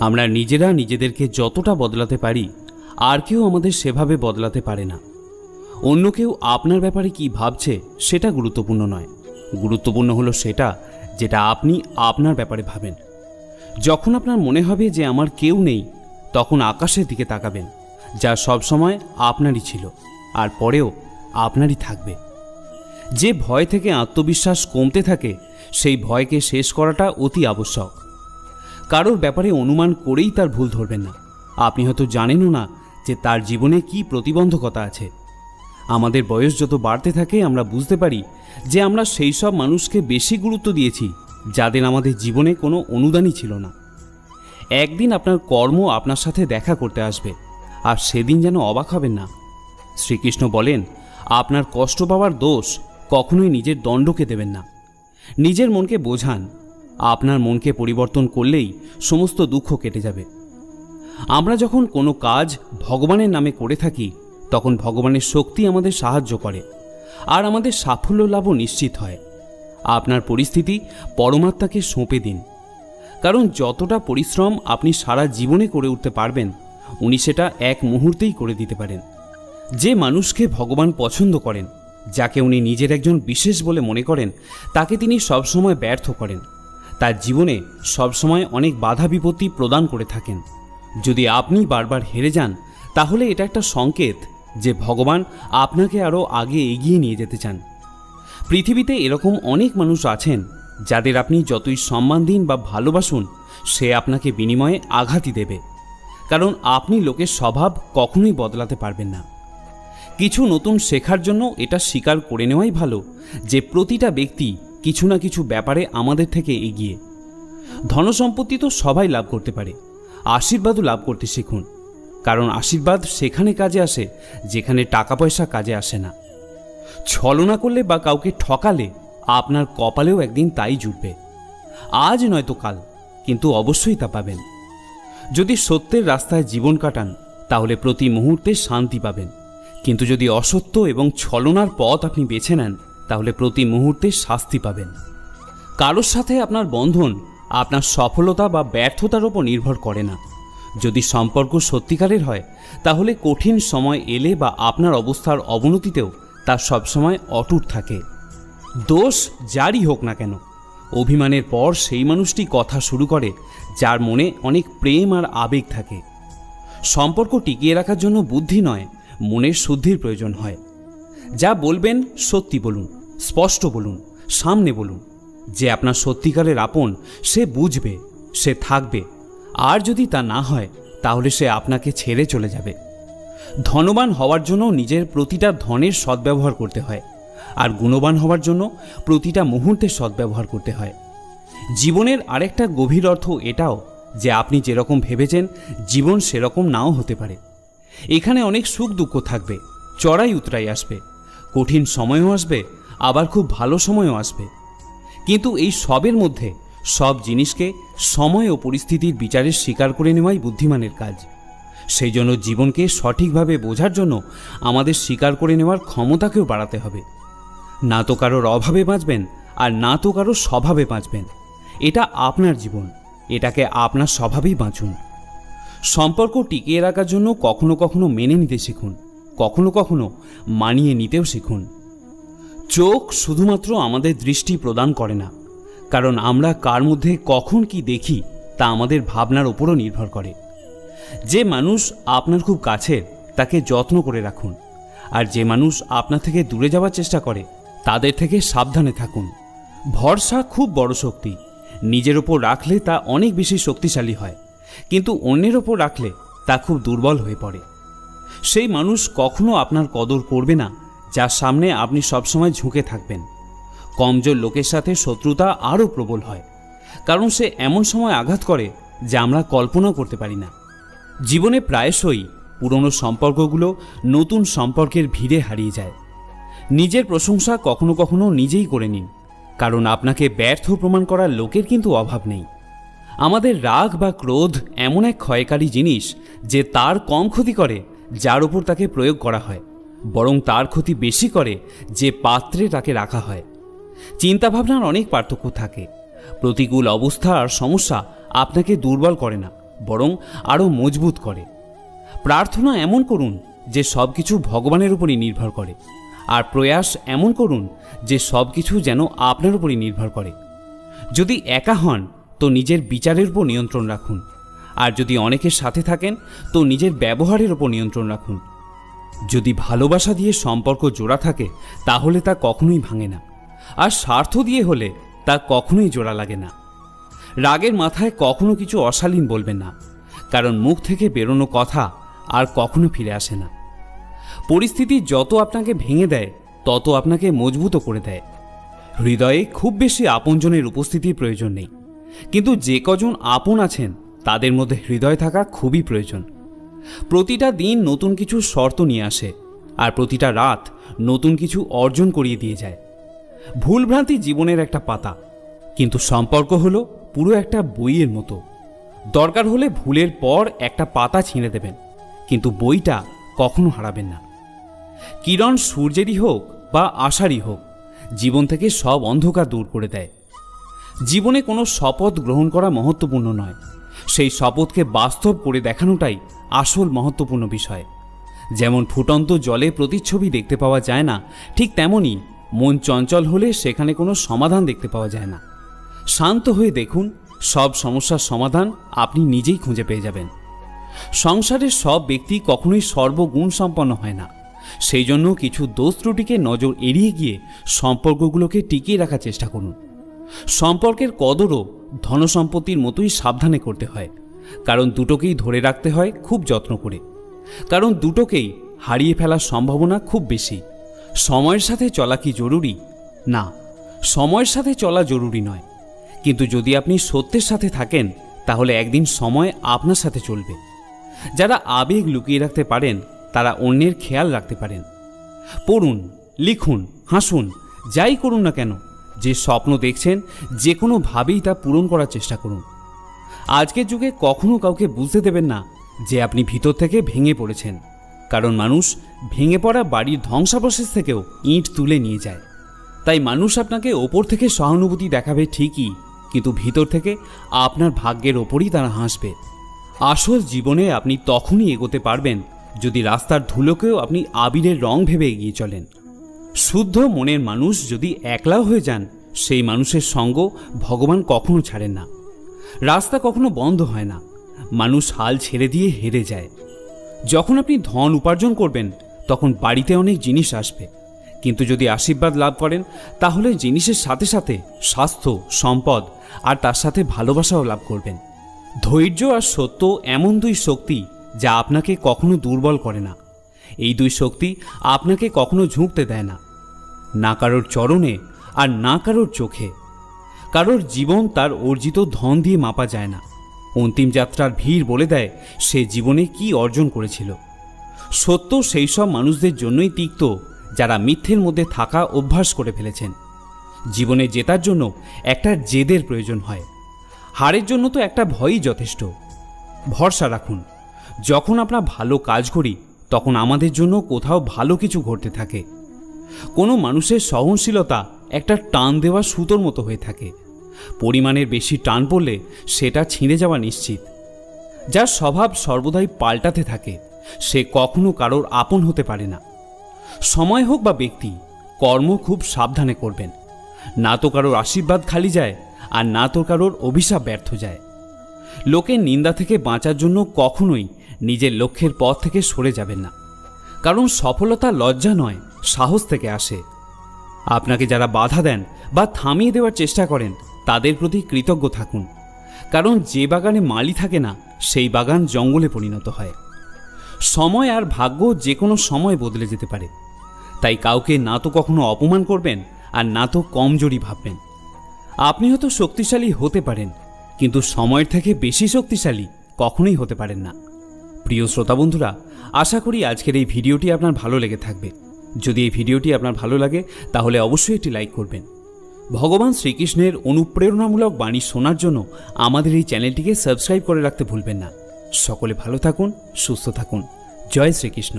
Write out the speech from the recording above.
আমরা নিজেরা নিজেদেরকে যতটা বদলাতে পারি আর কেউ আমাদের সেভাবে বদলাতে পারে না। অন্য কেউ আপনার ব্যাপারে কি ভাবছে সেটা গুরুত্বপূর্ণ নয়, গুরুত্বপূর্ণ হলো সেটা যেটা আপনি আপনার ব্যাপারে ভাবেন। যখন আপনার মনে হবে যে আমার কেউ নেই, তখন আকাশের দিকে তাকাবেন, যা সবসময় আপনারই ছিল আর পরেও আপনারই থাকবে। যে ভয় থেকে আত্মবিশ্বাস কমতে থাকে সেই ভয়কে শেষ করাটা অতি আবশ্যক। কারোর ব্যাপারে অনুমান করেই তার ভুল ধরবেন না। আপনি হয়তো জানেনও না যে তার জীবনে কি প্রতিবন্ধকতা আছে। আমাদের বয়স যত বাড়তে থাকে আমরা বুঝতে পারি যে আমরা সেই সব মানুষকে বেশি গুরুত্ব দিয়েছি যাদের আমাদের জীবনে কোনো অনুদানই ছিল না। একদিন আপনার কর্ম আপনার সাথে দেখা করতে আসবে, আর সেদিন যেন অবাক হবেন না। শ্রীকৃষ্ণ বলেন, আপনার কষ্ট পাওয়ার দোষ কখনোই নিজের দণ্ডকে দেবেন না। নিজের মনকে বোঝান। আপনার মনকে পরিবর্তন করলেই সমস্ত দুঃখ কেটে যাবে। আমরা যখন কোনো কাজ ভগবানের নামে করে থাকি, তখন ভগবানের শক্তি আমাদের সাহায্য করে আর আমাদের সাফল্য লাভও নিশ্চিত হয়। আপনার পরিস্থিতি পরমাত্মাকে সঁপে দিন, কারণ যতটা পরিশ্রম আপনি সারা জীবনে করে উঠতে পারবেন, উনি সেটা এক মুহূর্তেই করে দিতে পারেন। যে মানুষকে ভগবান পছন্দ করেন, যাকে উনি নিজের একজন বিশেষ বলে মনে করেন, তাকে তিনি সবসময় ব্যর্থ করেন। তার জীবনে সবসময় অনেক বাধা বিপত্তি প্রদান করে থাকেন। যদি আপনি বারবার হেরে যান, তাহলে এটা একটা সংকেত যে ভগবান আপনাকে আরও আগে এগিয়ে নিয়ে যেতে চান। পৃথিবীতে এরকম অনেক মানুষ আছেন যাদের আপনি যতই সম্মান দিন বা ভালোবাসুন, সে আপনাকে বিনিময়ে আঘাতই দেবে, কারণ আপনি লোকের স্বভাব কখনোই বদলাতে পারবেন না। কিছু নতুন শেখার জন্য এটা স্বীকার করে নেওয়াই ভালো যে প্রতিটা ব্যক্তি কিছু না কিছু ব্যাপারে আমাদের থেকে এগিয়ে। ধনসম্পত্তি তো সবাই লাভ করতে পারে, আশীর্বাদও লাভ করতে শিখুন, কারণ আশীর্বাদ সেখানে কাজে আসে যেখানে টাকা পয়সা কাজে আসে না। ছলনা করলে বা কাউকে ঠকালে আপনার কপালেও একদিন তাই জুটবে। আজ নয়তো কাল, কিন্তু অবশ্যই তা পাবেন। যদি সত্যের রাস্তায় জীবন কাটান, তাহলে প্রতি মুহূর্তে শান্তি পাবেন, কিন্তু যদি অসত্য এবং ছলনার পথ আপনি বেছে নেন, তাহলে প্রতি মুহূর্তে শাস্তি পাবেন। কারোর সাথে আপনার বন্ধন আপনার সফলতা বা ব্যর্থতার উপর নির্ভর করে না। যদি সম্পর্ক সত্যিকারের হয়, তাহলে কঠিন সময় এলে বা আপনার অবস্থার অবনতিতেও তা সবসময় অটুট থাকে। দোষ যারই হোক না কেন, অভিমানের পর সেই মানুষটি কথা শুরু করে যার মনে অনেক প্রেম আর আবেগ থাকে। সম্পর্ক টিকিয়ে রাখার জন্য বুদ্ধি নয়, মনের শুদ্ধির প্রয়োজন হয়। যা বলবেন সত্যি বলুন, স্পষ্ট বলুন, সামনে বলুন। যে আপনার সত্যিকারের আপন, সে বুঝবে, সে থাকবে, আর যদি তা না হয়, তাহলে সে আপনাকে ছেড়ে চলে যাবে। ধনবান হওয়ার জন্য নিজের প্রতিটা ধনের সদ্ব্যবহার করতে হয়, আর গুণবান হওয়ার জন্য প্রতিটা মুহূর্তে সদ্ব্যবহার করতে হয়। জীবনের আরেকটা গভীর অর্থ এটাও যে আপনি যেরকম ভেবেছেন জীবন সেরকম নাও হতে পারে। এখানে অনেক সুখ দুঃখ থাকবে, চড়াই উতরাই আসবে, কঠিন সময়ও আসবে, আবার খুব ভালো সময়ও আসবে। কিন্তু এই সবের মধ্যে সব জিনিসকে সময় ও পরিস্থিতির বিচারে স্বীকার করে নেওয়াই বুদ্ধিমানের কাজ। সেই জন্য জীবনকে সঠিকভাবে বোঝার জন্য আমাদের স্বীকার করে নেওয়ার ক্ষমতাকেও বাড়াতে হবে। না তো কারোর অভাবে বাঁচবেন, আর না তো কারোর স্বভাবে বাঁচবেন। এটা আপনার জীবন, এটাকে আপনার স্বভাবেই বাঁচুন। সম্পর্ক টিকিয়ে রাখার জন্য কখনো কখনো মেনে নিতে শিখুন, কখনো কখনো মানিয়ে নিতেও শিখুন। চোখ শুধুমাত্র আমাদের দৃষ্টি প্রদান করে না, কারণ আমরা কার মধ্যে কখন কি দেখি তা আমাদের ভাবনার উপরও নির্ভর করে। যে মানুষ আপনার খুব কাছের, তাকে যত্ন করে রাখুন, আর যে মানুষ আপনার থেকে দূরে যাওয়ার চেষ্টা করে, তাদের থেকে সাবধানে থাকুন। ভরসা খুব বড় শক্তি। নিজের ওপর রাখলে তা অনেক বেশি শক্তিশালী হয়, কিন্তু অন্যের ওপর রাখলে তা খুব দুর্বল হয়ে পড়ে। সেই মানুষ কখনো আপনার কদর করবে না যার সামনে আপনি সবসময় ঝুঁকে থাকবেন। কমজোর লোকের সাথে শত্রুতা আরও প্রবল হয়, কারণ সে এমন সময় আঘাত করে যা আমরা কল্পনা করতে পারি না। জীবনে প্রায়শই পুরনো সম্পর্কগুলো নতুন সম্পর্কের ভিড়ে হারিয়ে যায়। নিজের প্রশংসা কখনো কখনো নিজেই করে নিন, কারণ আপনাকে ব্যর্থ প্রমাণ করার লোকের কিন্তু অভাব নেই। আমাদের রাগ বা ক্রোধ এমন এক ক্ষয়কারী জিনিস যে তার কম ক্ষতি করে যার উপর তাকে প্রয়োগ করা হয়, বরং তার ক্ষতি বেশি করে যে পাত্রে তাকে রাখা হয়। চিন্তাভাবনার অনেক পার্থক্য থাকে। প্রতিকূল অবস্থা আর সমস্যা আপনাকে দুর্বল করে না, বরং আরও মজবুত করে। প্রার্থনা এমন করুন যে সব কিছু ভগবানের উপরই নির্ভর করে, আর প্রয়াস এমন করুন যে সব কিছু যেন আপনার উপরই নির্ভর করে। যদি একা হন তো নিজের বিচারের উপর নিয়ন্ত্রণ রাখুন, আর যদি অনেকের সাথে থাকেন তো নিজের ব্যবহারের উপর নিয়ন্ত্রণ রাখুন। যদি ভালোবাসা দিয়ে সম্পর্ক জোড়া থাকে তাহলে তা কখনোই ভাঙে না, আর স্বার্থ দিয়ে হলে তা কখনোই জোড়া লাগে না। রাগের মাথায় কখনো কিছু অশালীন বলবেন না, কারণ মুখ থেকে বেরোনো কথা আর কখনো ফিরে আসে না। পরিস্থিতি যত আপনাকে ভেঙে দেয় তত আপনাকে মজবুত করে দেয়। হৃদয়ে খুব বেশি আপনজনের উপস্থিতির প্রয়োজন নেই, কিন্তু যে কজন আপন আছেন তাদের মধ্যে হৃদয় থাকা খুবই প্রয়োজন। প্রতিটা দিন নতুন কিছু শর্ত নিয়ে আসে, আর প্রতিটা রাত নতুন কিছু অর্জন করিয়ে দিয়ে যায়। ভুলভ্রান্তি জীবনের একটা পাতা, কিন্তু সম্পর্ক হলো পুরো একটা বইয়ের মতো। দরকার হলে ভুলের পর একটা পাতা ছিঁড়ে দেবেন, কিন্তু বইটা কখনো হারাবেন না। কিরণ সূর্যেরই হোক বা আশারই হোক, জীবন থেকে সব অন্ধকার দূর করে দেয়। জীবনে কোনো শপথ গ্রহণ করা মহত্বপূর্ণ নয়, সেই শপথকে বাস্তব করে দেখানোটাই আসল মহত্বপূর্ণ বিষয়। যেমন ফুটন্ত জলে প্রতিচ্ছবি দেখতে পাওয়া যায় না, ঠিক তেমনই মন চঞ্চল হলে সেখানে কোনো সমাধান দেখতে পাওয়া যায় না। শান্ত হয়ে দেখুন, সব সমস্যার সমাধান আপনি নিজেই খুঁজে পেয়ে যাবেন। সংসারের সব ব্যক্তি কখনোই সর্বগুণ সম্পন্ন হয় না, সেই জন্য কিছু দোষ ত্রুটিকে নজর এড়িয়ে গিয়ে সম্পর্কগুলোকে টিকিয়ে রাখার চেষ্টা করুন। সম্পর্কের কদরও ধনসম্পত্তির মতোই সাবধানে করতে হয়, কারণ দুটোকেই ধরে রাখতে হয় খুব যত্ন করে, কারণ দুটোকেই হারিয়ে ফেলার সম্ভাবনা খুব বেশি। সময়ের সাথে চলা কি জরুরি? না, সময়ের সাথে চলা জরুরি নয়, কিন্তু যদি আপনি সত্যের সাথে থাকেন তাহলে একদিন সময় আপনার সাথে চলবে। যারা আবেগ লুকিয়ে রাখতে পারেন তারা অন্যের খেয়াল রাখতে পারেন। পড়ুন, লিখুন, হাসুন, যাই করুন না কেন, যে স্বপ্ন দেখছেন যে কোনোভাবেই তা পূরণ করার চেষ্টা করুন। আজকের যুগে কখনো কাউকে বুঝতে দেবেন না যে আপনি ভিতর থেকে ভেঙে পড়েছেন, কারণ মানুষ ভেঙে পড়া বাড়ির ধ্বংসাবশেষ থেকেও ইঁট তুলে নিয়ে যায়। তাই মানুষ আপনাকে ওপর থেকে সহানুভূতি দেখাবে ঠিকই, কিন্তু ভিতর থেকে আপনার ভাগ্যের ওপরই তারা হাসবে। আসল জীবনে আপনি তখনই এগোতে পারবেন যদি রাস্তার ধুলোকেও আপনি আবিরের রং ভেবে এগিয়ে চলেন। শুদ্ধ মনের মানুষ যদি একলাও হয়ে যান, সেই মানুষের সঙ্গ ভগবান কখনো ছাড়েন না। রাস্তা কখনো বন্ধ হয় না, মানুষ হাল ছেড়ে দিয়ে হেরে যায়। যখন আপনি ধন উপার্জন করবেন তখন বাড়িতে অনেক জিনিস আসবে, কিন্তু যদি আশীর্বাদ লাভ করেন তাহলে জিনিসের সাথে সাথে স্বাস্থ্য, সম্পদ আর তার সাথে ভালোবাসাও লাভ করবেন। ধৈর্য আর সত্য এমন দুই শক্তি যা আপনাকে কখনো দুর্বল করে না। এই দুই শক্তি আপনাকে কখনো ঝুঁকতে দেয় না, না কারোর চরণে আর না কারোর চোখে। কারোর জীবন তার অর্জিত ধন দিয়ে মাপা যায় না। অন্তিম যাত্রার ভিড় বলে দেয় সে জীবনে কি অর্জন করেছিল। সত্য সেই সব মানুষদের জন্যই তিক্ত যারা মিথ্যের মধ্যে থাকা অভ্যাস করে ফেলেছেন। জীবনে জেতার জন্য একটা জেদের প্রয়োজন হয়, হারের জন্য তো একটা ভয়ই যথেষ্ট। ভরসা রাখুন, যখন আমরা ভালো কাজ করি তখন আমাদের জন্য কোথাও ভালো কিছু ঘটতে থাকে। কোনো মানুষের সহনশীলতা একটা টান দেওয়া সুতোর মতো হয়ে থাকে, পরিমাণের বেশি টান পড়লে সেটা ছিঁড়ে যাওয়া নিশ্চিত। যার স্বভাব সর্বদাই পাল্টাতে থাকে সে কখনো কারোর আপন হতে পারে না। সময় হোক বা ব্যক্তি, কর্ম খুব সাবধানে করবেন, না তো কারোর আশীর্বাদ খালি যায় আর না তো কারোর অভিশাপ ব্যর্থ যায়। লোকের নিন্দা থেকে বাঁচার জন্য কখনোই নিজের লক্ষ্যের পথ থেকে সরে যাবেন না, কারণ সফলতা লজ্জা নয়, সাহস থেকে আসে। আপনাকে যারা বাধা দেন বা থামিয়ে দেওয়ার চেষ্টা করেন তাদের প্রতি কৃতজ্ঞ থাকুন, কারণ যে বাগানে মালি থাকে না সেই বাগান জঙ্গলে পরিণত হয়। সময় আর ভাগ্য যে কোনো সময় বদলে যেতে পারে, তাই কাউকে না তো কখনো অপমান করবেন আর না তো কমজোরি ভাববেন। আপনি হয়তো শক্তিশালী হতে পারেন, কিন্তু সময়ের থেকে বেশি শক্তিশালী কখনোই হতে পারেন না। প্রিয় শ্রোতা বন্ধুরা, আশা করি আজকের এই ভিডিওটি আপনার ভালো লেগে থাকবে। যদি এই ভিডিওটি আপনার ভালো লাগে তাহলে অবশ্যই একটি লাইক করবেন। ভগবান শ্রীকৃষ্ণের অনুপ্রেরণামূলক বাণী শোনার জন্য আমাদের এই চ্যানেলটিকে সাবস্ক্রাইব করে রাখতে ভুলবেন না। সকলে ভালো থাকুন, সুস্থ থাকুন। জয় শ্রীকৃষ্ণ।